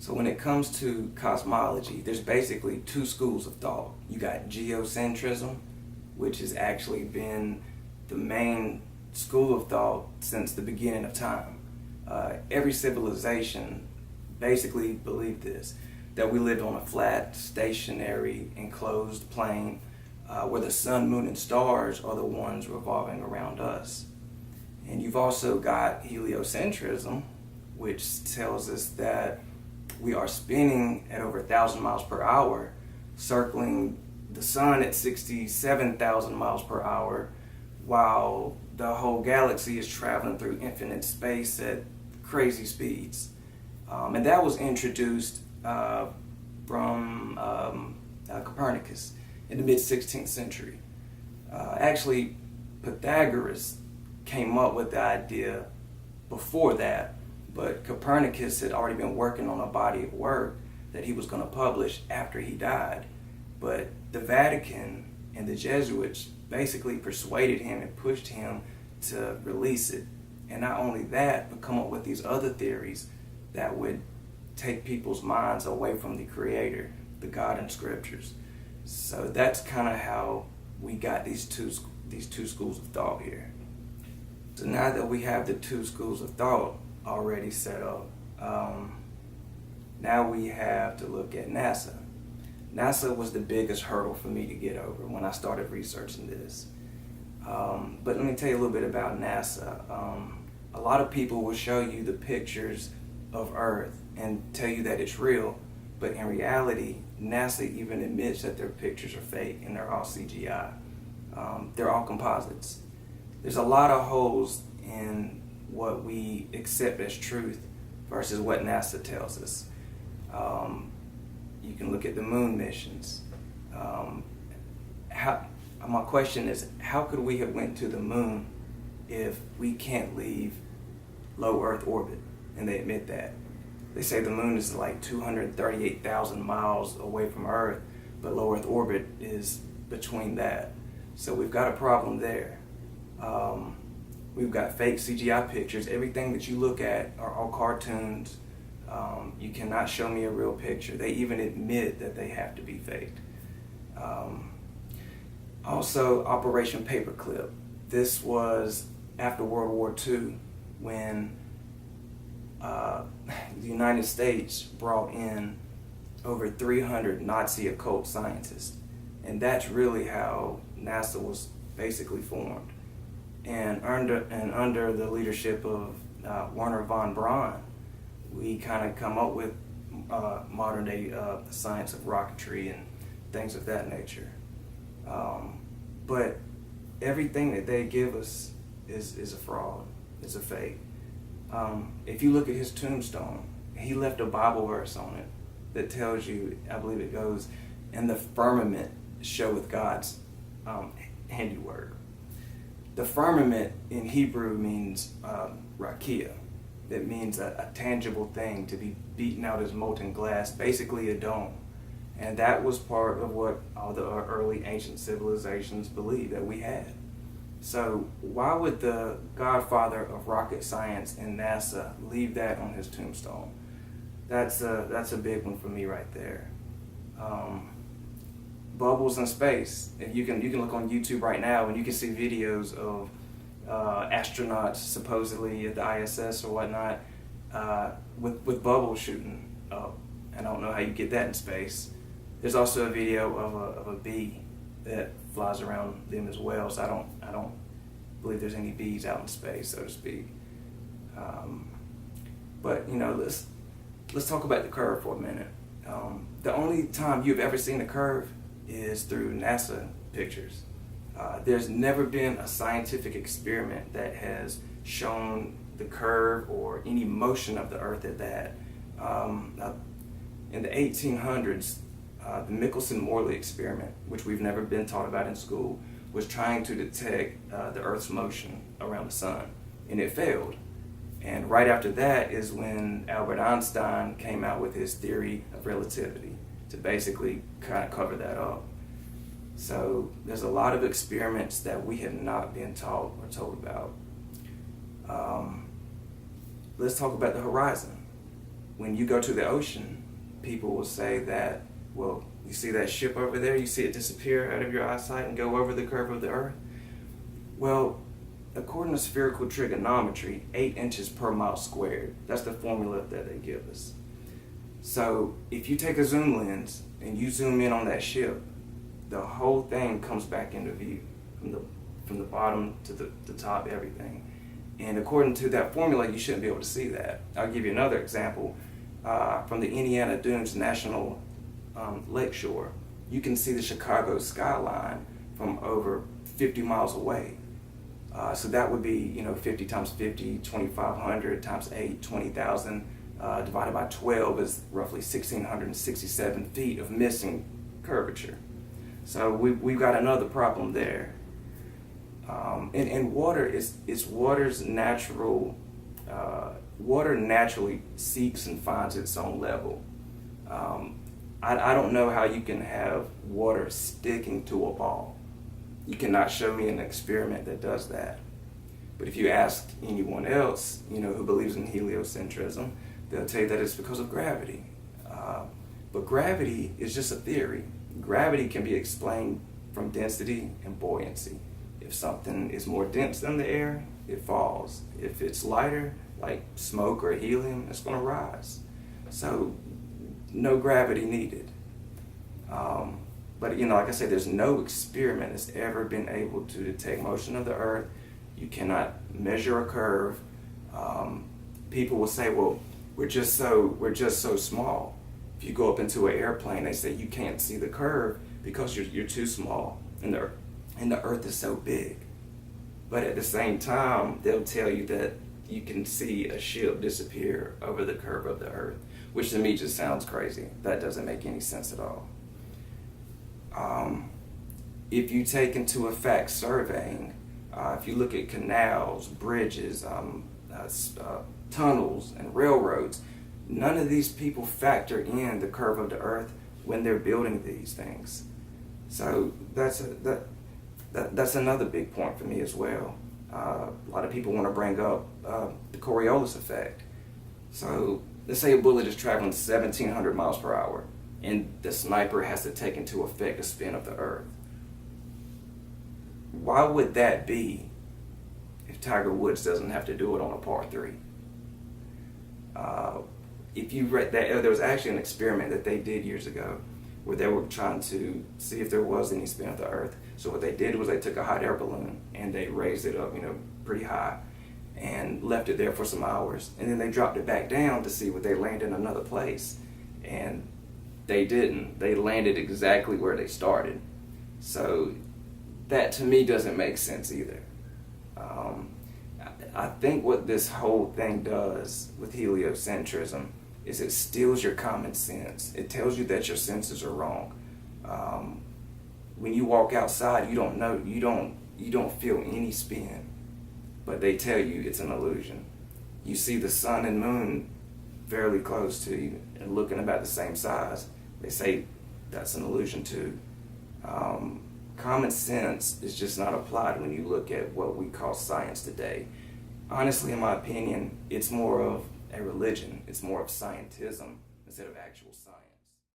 So when it comes to cosmology, there's basically two schools of thought. You got geocentrism, which has actually been the main school of thought since the beginning of time. Every civilization basically believed this, that we lived on a flat, stationary, enclosed plane where the sun, moon, and stars are the ones revolving around us. And you've also got heliocentrism, which tells us that we are spinning at over 1,000 miles per hour, circling the sun at 67,000 miles per hour, while the whole galaxy is traveling through infinite space at crazy speeds. And that was introduced from Copernicus in the mid-16th century. Actually, Pythagoras came up with the idea before that, but Copernicus had already been working on a body of work that he was going to publish after he died. But the Vatican and the Jesuits basically persuaded him and pushed him to release it. And not only that, but come up with these other theories that would take people's minds away from the Creator, the God in Scriptures. So that's kind of how we got these two schools of thought here. So now that we have the two schools of thought already set up, now we have to look at NASA. NASA was the biggest hurdle for me to get over when I started researching this. But let me tell you a little bit about NASA. A lot of people will show you the pictures of Earth and tell you that it's real, but in reality, NASA even admits that their pictures are fake and they're all CGI. They're all composites. There's a lot of holes in what we accept as truth versus what NASA tells us. You can look at the moon missions. My question is, how could we have went to the moon if we can't leave low Earth orbit? And they admit that. They say the moon is like 238,000 miles away from Earth, but low Earth orbit is between that. So we've got a problem there. We've got fake CGI pictures. Everything that you look at are all cartoons. You cannot show me a real picture. They even admit that they have to be faked. Also, Operation Paperclip. This was after World War II when the United States brought in over 300 Nazi occult scientists. And that's really how NASA was basically formed. And under the leadership of Wernher von Braun, we kind of come up with modern day science of rocketry and things of that nature. But everything that they give us is a fraud, is a fake. If you look at his tombstone, he left a Bible verse on it that tells you, I believe it goes, "And the firmament showeth God's handiwork." The firmament in Hebrew means rakia. That means a tangible thing to be beaten out as molten glass, basically a dome. And that was part of what all the early ancient civilizations believed that we had. So why would the godfather of rocket science and NASA leave that on his tombstone? That's a big one for me right there. Bubbles in space. And you can look on YouTube right now and you can see videos of astronauts supposedly at the ISS or whatnot with bubbles shooting up. I don't know how you get that in space. There's also a video of a bee that flies around them as well. So I don't believe there's any bees out in space, so to speak. But let's talk about the curve for a minute. The only time you've ever seen a curve is through NASA pictures. There's never been a scientific experiment that has shown the curve or any motion of the Earth at that. In the 1800s, the Michelson-Morley experiment, which we've never been taught about in school, was trying to detect the Earth's motion around the sun, and it failed. And right after that is when Albert Einstein came out with his theory of relativity to basically kind of cover that up. So there's a lot of experiments that we have not been taught or told about. Let's talk about the horizon. when you go to the ocean, people will say that, well, you see that ship over there? You see it disappear out of your eyesight and go over the curve of the earth? Well, according to spherical trigonometry, 8 inches per mile squared. That's the formula that they give us. So if you take a zoom lens and you zoom in on that ship, the whole thing comes back into view from the bottom to the top, everything. And according to that formula, you shouldn't be able to see that. I'll give you another example. From the Indiana Dunes National Lakeshore, you can see the Chicago skyline from over 50 miles away. So that would be, 50 times 50, 2,500 times 8, 20,000, divided by 12 is roughly 1,667 feet of missing curvature. So we've got another problem there. And water is water's natural. Water naturally seeks and finds its own level. I don't know how you can have water sticking to a ball. You cannot show me an experiment that does that. But if you ask anyone else, who believes in heliocentrism, they'll tell you that it's because of gravity. But gravity is just a theory. Gravity can be explained from density and buoyancy. If something is more dense than the air, it falls. If it's lighter, like smoke or helium, it's going to rise. So no gravity needed. But like I said, there's no experiment that's ever been able to detect motion of the earth. You cannot measure a curve. People will say, well, we're just so small. If you go up into an airplane, they say you can't see the curve because you're too small and the earth is so big. But at the same time, they'll tell you that you can see a ship disappear over the curve of the earth, which to me just sounds crazy. That doesn't make any sense at all. If you take into effect surveying, if you look at canals, bridges, tunnels, and railroads, none of these people factor in the curve of the earth when they're building these things. So that's another big point for me as well. A lot of people want to bring up the Coriolis effect. So let's say a bullet is traveling 1,700 miles per hour, and the sniper has to take into effect the spin of the earth. Why would that be if Tiger Woods doesn't have to do it on a par 3? If you read that, there was actually an experiment that they did years ago where they were trying to see if there was any spin of the earth. So what they did was they took a hot air balloon and they raised it up, pretty high, and left it there for some hours. And then they dropped it back down to see would they land in another place. And they didn't. They landed exactly where they started. So that to me doesn't make sense either. I think what this whole thing does with heliocentrism is it steals your common sense. It tells you that your senses are wrong. When you walk outside, you don't feel any spin, but they tell you it's an illusion. You see the sun and moon fairly close to you and looking about the same size. They say that's an illusion too. Common sense is just not applied when you look at what we call science today. Honestly, in my opinion, it's more of a religion. It's more of scientism instead of actual science.